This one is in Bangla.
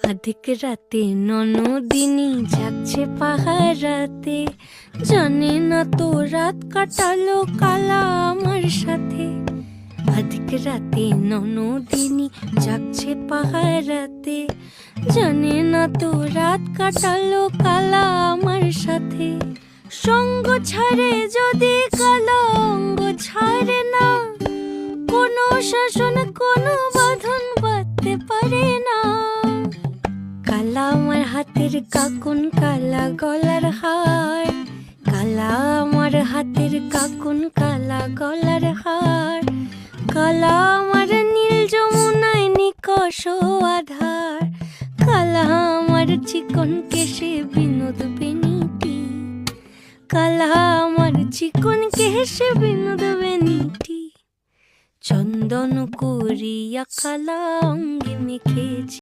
আধিক রাতে ননদিনী যাচ্ছে পাহারাতে, জানে না তো রাত কাটালো কালা আমার সাথে। আধিক রাতে ননদিনী যাচ্ছে পাহারাতে, জানে না তো রাত কাটালো কালা আমার সাথে। সঙ্গ ছাড়ে যদি কালা অঙ্গ ছাড়ে না, কোনো শাসন কোনো বাঁধন বাঁধতে পারে না। কালা আমার হাতের কাকুন কালা গলার হার, কালা আমার হাতের কাকুন কালা গলার হার, কালা আমার নীল যমুনায় নিকষ আধার, কালা আমার চিকন কেশে বিনোদ বেনিটি, কালা আমার চিকন কেশে বিনোদ বেনিটি। চন্দন করিয়া কালা অঙ্গে মেখেছি